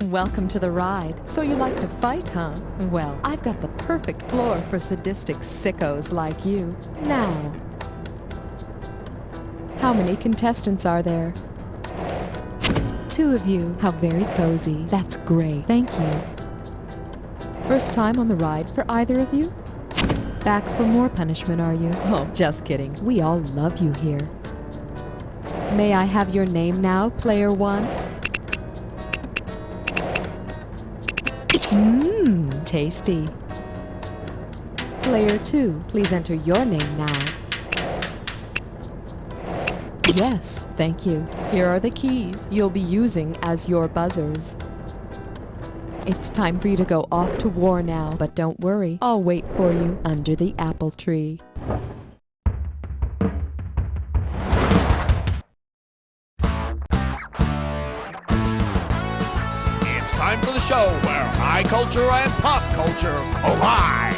Welcome to the ride. So you like to fight, huh? Well, I've got the perfect floor for sadistic sickos like you. Now, how many contestants are there? 2 of you. How very cozy. That's great. Thank you. First time on the ride for either of you? Back for more punishment, are you? Oh, just kidding. We all love you here. May I have your name now, player 1? Mmm, tasty. Player 2, please enter your name now. Yes, thank you. Here are the keys you'll be using as your buzzers. It's time for you to go off to war now, but don't worry, I'll wait for you under the apple tree. It's time for the show where high culture and pop culture collide.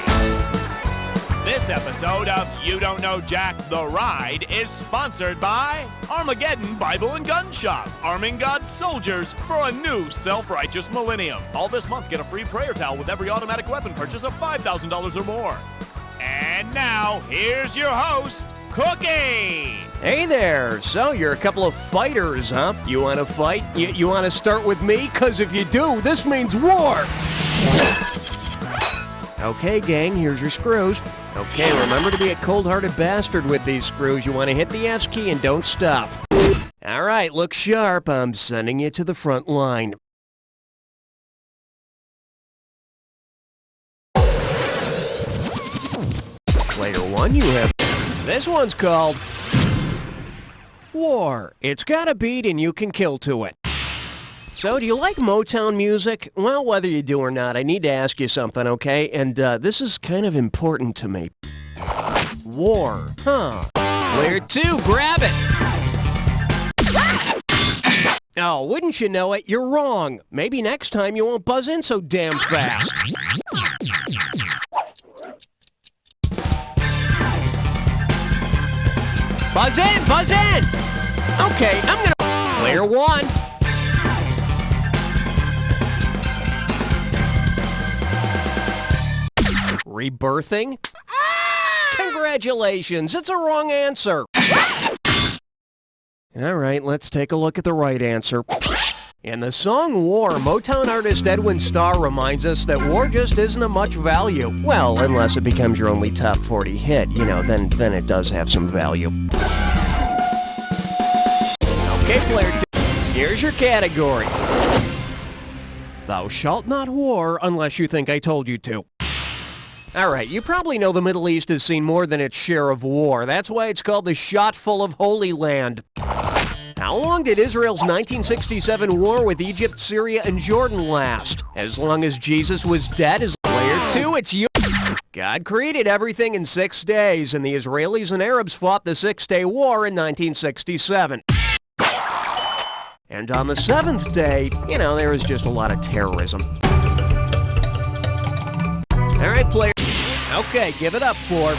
This episode of You Don't Know Jack the Ride is sponsored by Armageddon Bible and Gun Shop, arming God's soldiers for a new self-righteous millennium. All this month, get a free prayer towel with every automatic weapon purchase of $5,000 or more. And now, here's your host, Cookie! Hey there! So, you're a couple of fighters, huh? You want to fight? You want to start with me? Because if you do, this means war! Okay, gang, here's your screws. Okay, remember to be a cold-hearted bastard with these screws. You want to hit the S key and don't stop. All right, look sharp. I'm sending you to the front line. Player 1, you have... This one's called... War. It's got a beat and you can kill to it. So, do you like Motown music? Well, whether you do or not, I need to ask you something, okay? And this is kind of important to me. War. Huh. Player 2, grab it! Oh, wouldn't you know it? You're wrong. Maybe next time you won't buzz in so damn fast. Buzz in! Buzz in! Okay, I'm gonna... Player 1. Rebirthing? Congratulations, it's a wrong answer. All right, let's take a look at the right answer. In the song War, Motown artist Edwin Starr reminds us that war just isn't of much value. Well, unless it becomes your only top 40 hit, you know, then it does have some value. Okay, player 2, here's your category. Thou shalt not war unless you think I told you to. Alright, you probably know the Middle East has seen more than its share of war. That's why it's called the shot full of Holy Land. How long did Israel's 1967 war with Egypt, Syria, and Jordan last? As long as Jesus was dead? As player 2, it's you. God created everything in 6 days, and the Israelis and Arabs fought the Six-Day War in 1967. And on the 7th day, you know, there was just a lot of terrorism. Alright, player. Okay, give it up for...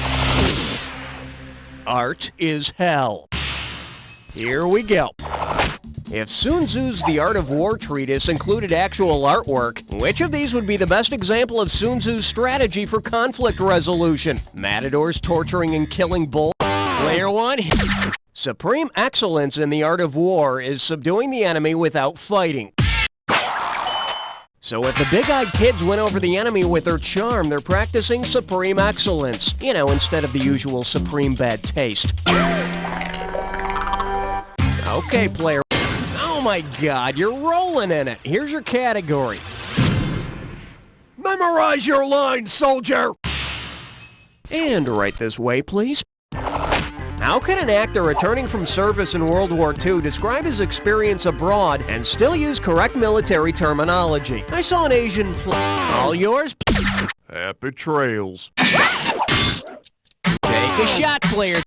Art is hell. Here we go. If Sun Tzu's The Art of War treatise included actual artwork, which of these would be the best example of Sun Tzu's strategy for conflict resolution? Matadors torturing and killing bulls? Player 1. Supreme excellence in the art of war is subduing the enemy without fighting. So if the big-eyed kids win over the enemy with their charm, they're practicing supreme excellence. You know, instead of the usual supreme bad taste. Okay, player. Oh my god, you're rolling in it. Here's your category. Memorize your lines, soldier! And right this way, please. How can an actor returning from service in World War II describe his experience abroad and still use correct military terminology? I saw an Asian All yours? Happy trails. Take a shot, player.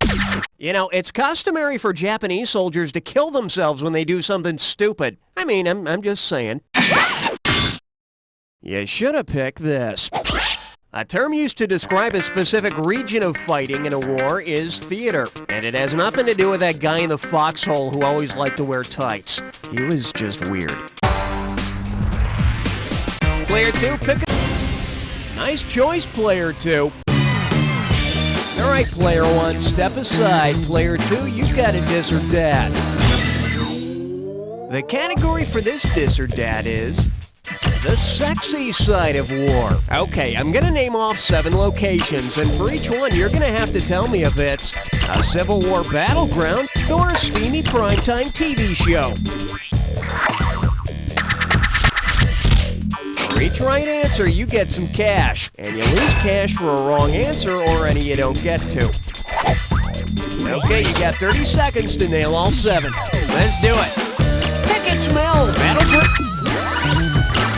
You know, it's customary for Japanese soldiers to kill themselves when they do something stupid. I mean, I'm just saying. You should have picked this. A term used to describe a specific region of fighting in a war is theater. And it has nothing to do with that guy in the foxhole who always liked to wear tights. He was just weird. Player 2, pick a... Nice choice, Player 2. All right, Player 1, step aside. Player 2, you've got a Dis or Dat. The category for this Dis or Dat is the sexy side of war. Okay, I'm gonna name off 7 locations, and for each one, you're gonna have to tell me if it's a Civil War battleground or a steamy primetime TV show. For each right answer, you get some cash, and you lose cash for a wrong answer or any you don't get to. Okay, you got 30 seconds to nail all 7. Let's do it. Pickett's Mill, Battleground,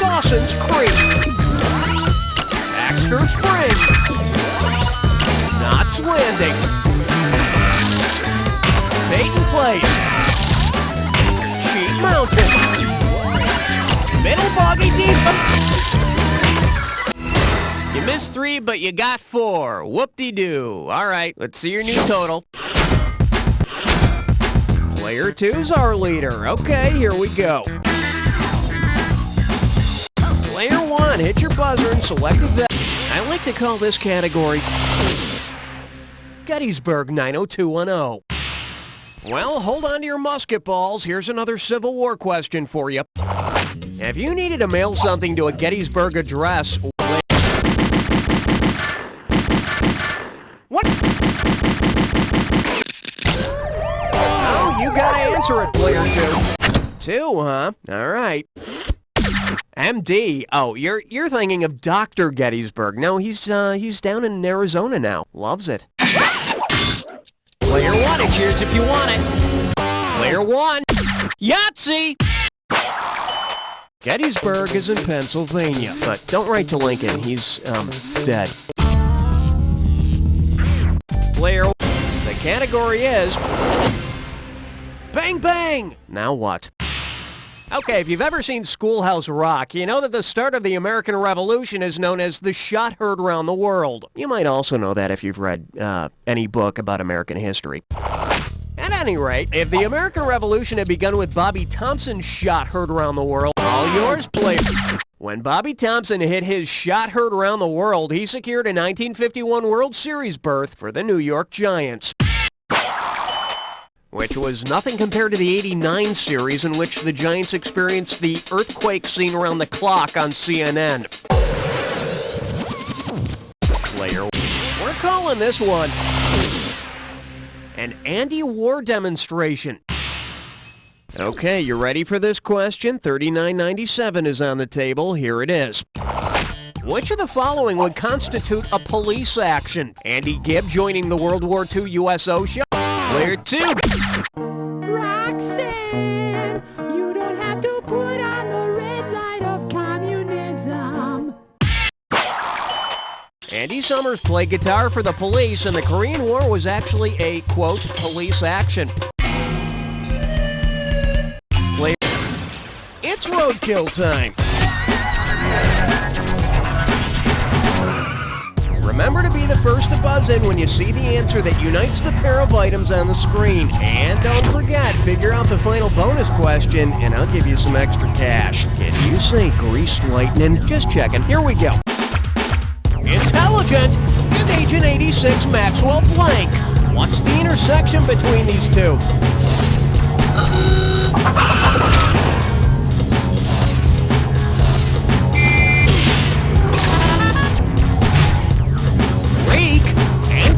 Dawson's Creek, Baxter Spring, Knott's Landing, Peyton Place, Sheep Mountain, Middle Boggy Deep. You missed 3, but you got 4. Whoop-de-doo. All right, let's see your new total. Player 2's our leader. Okay, here we go. Player 1, hit your buzzer and select a bet. I like to call this category Gettysburg 90210. Well, hold on to your musket balls. Here's another Civil War question for you. If you needed to mail something to a Gettysburg address... What? Oh, you gotta answer it, Player 2. 2, huh? All right. MD. Oh, you're thinking of Dr. Gettysburg. No, he's down in Arizona now. Loves it. Player 1, it's yours if you want it. Player 1. Yahtzee! Gettysburg is in Pennsylvania, but don't write to Lincoln. He's, dead. Player 1. The category is... Bang Bang! Now what? Okay, if you've ever seen Schoolhouse Rock, you know that the start of the American Revolution is known as the shot heard around the world. You might also know that if you've read any book about American history. At any rate, if the American Revolution had begun with Bobby Thompson's shot heard around the world, all yours, player. When Bobby Thompson hit his shot heard around the world, he secured a 1951 World Series berth for the New York Giants, which was nothing compared to the '89 series in which the Giants experienced the earthquake scene around the clock on CNN. Player, we're calling this one an anti-war demonstration. Okay, you ready for this question? $39.97 is on the table. Here it is. Which of the following would constitute a police action? Andy Gibb joining the World War II U.S. OSHA? Player 2. Roxanne, you don't have to put on the red light of communism. Andy Summers played guitar for the Police, and the Korean War was actually a, quote, police action. Player. It's Roadkill time. Remember to be the first to buzz in when you see the answer that unites the pair of items on the screen. And don't forget, figure out the final bonus question, and I'll give you some extra cash. Can you say greased lightning? Just checking. Here we go. Intelligent and Agent 86 Maxwell Blank. What's the intersection between these two?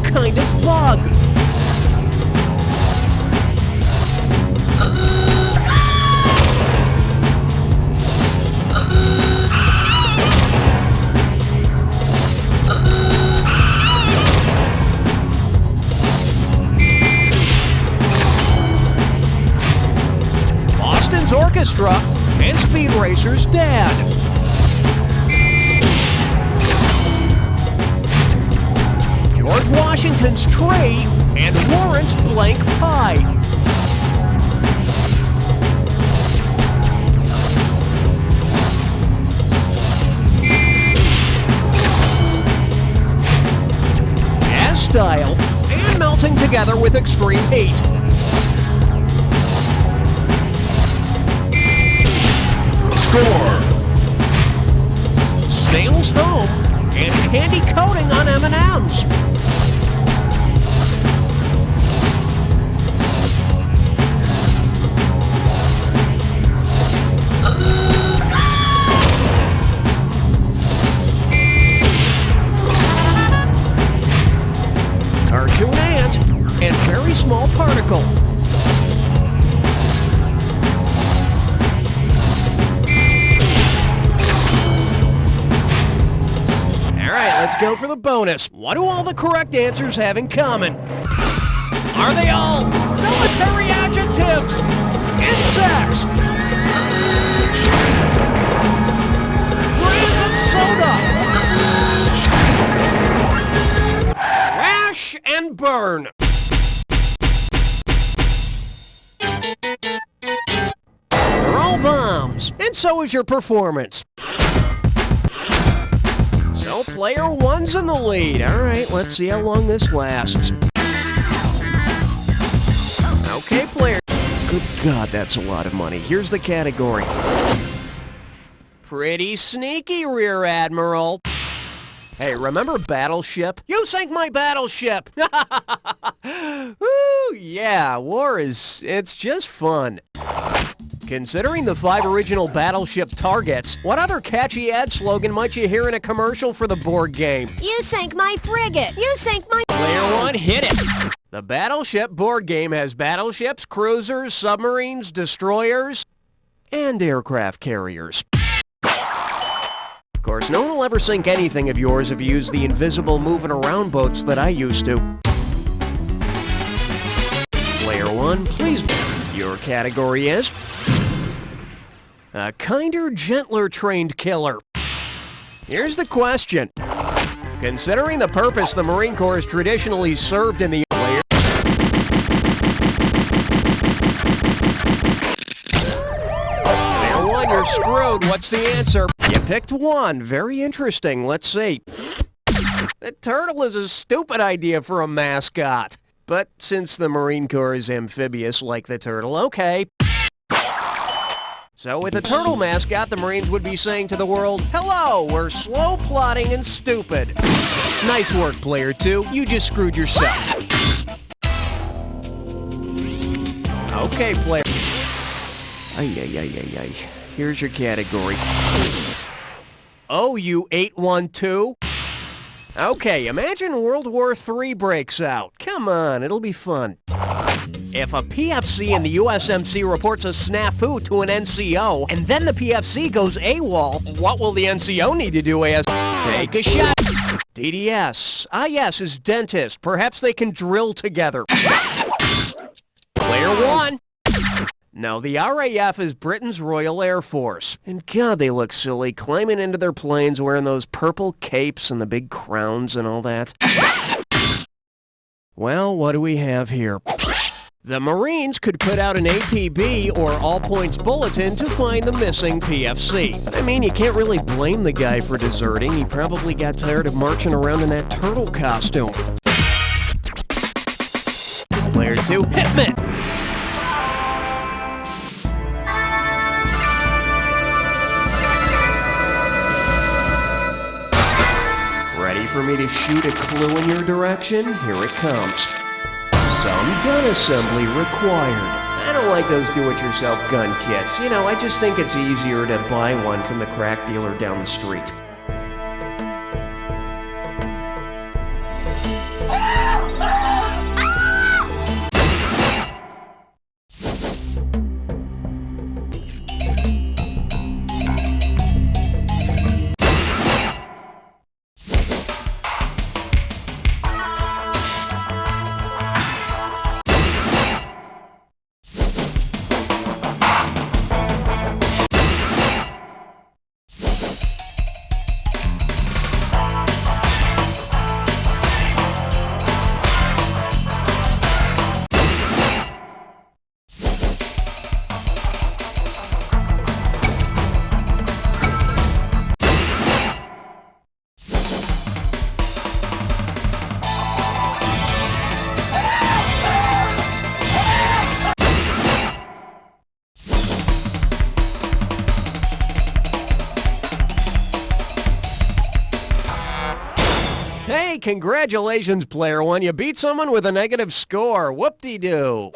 Kind of bug. Boston's orchestra and Speed Racer's dad. George Washington's tree and Warrant's blank pie. As style and melting together with extreme heat. Score! Best Home, and Candy Coating on M&M's. Cartoon ant and very small particle. Alright, let's go for the bonus. What do all the correct answers have in common? Are they all military adjectives? Insects? Brands of soda? Crash and burn. They're all bombs, and so is your performance. So player one's in the lead. All right, let's see how long this lasts. Okay, player. Good God, that's a lot of money. Here's the category. Pretty sneaky, Rear Admiral. Hey, remember Battleship? You sank my battleship! Woo, yeah, it's just fun. Considering the 5 original Battleship targets, what other catchy ad slogan might you hear in a commercial for the board game? You sank my frigate! You sank my... Player one, hit it! The Battleship board game has battleships, cruisers, submarines, destroyers, and aircraft carriers. Of course, no one will ever sink anything of yours if you use the invisible moving around boats that I used to. Player one, please. Your category is a kinder, gentler trained killer. Here's the question. Considering the purpose the Marine Corps has traditionally served in the player. Player one, you're screwed. What's the answer? You picked one. Very interesting. Let's see. The turtle is a stupid idea for a mascot. But since the Marine Corps is amphibious like the turtle, okay. So with a turtle mascot, the Marines would be saying to the world, hello, we're slow, plotting, and stupid. Nice work, player two. You just screwed yourself. Okay, player. Ay. Here's your category. OU-812. Okay, imagine World War III breaks out. Come on, it'll be fun. If a PFC in the USMC reports a snafu to an NCO, and then the PFC goes AWOL, what will the NCO need to do as? Take a shot. DDS. Ah yes, his dentist. Perhaps they can drill together. Player one. No, the RAF is Britain's Royal Air Force. And God, they look silly, climbing into their planes wearing those purple capes and the big crowns and all that. Well, what do we have here? The Marines could put out an APB or All Points Bulletin to find the missing PFC. I mean, you can't really blame the guy for deserting. He probably got tired of marching around in that turtle costume. Player two, hit me! Ready for me to shoot a clue in your direction? Here it comes. Some gun assembly required. I don't like those do-it-yourself gun kits. You know, I just think it's easier to buy one from the crack dealer down the street. Hey, congratulations, player one. You beat someone with a negative score. Whoop-de-doo.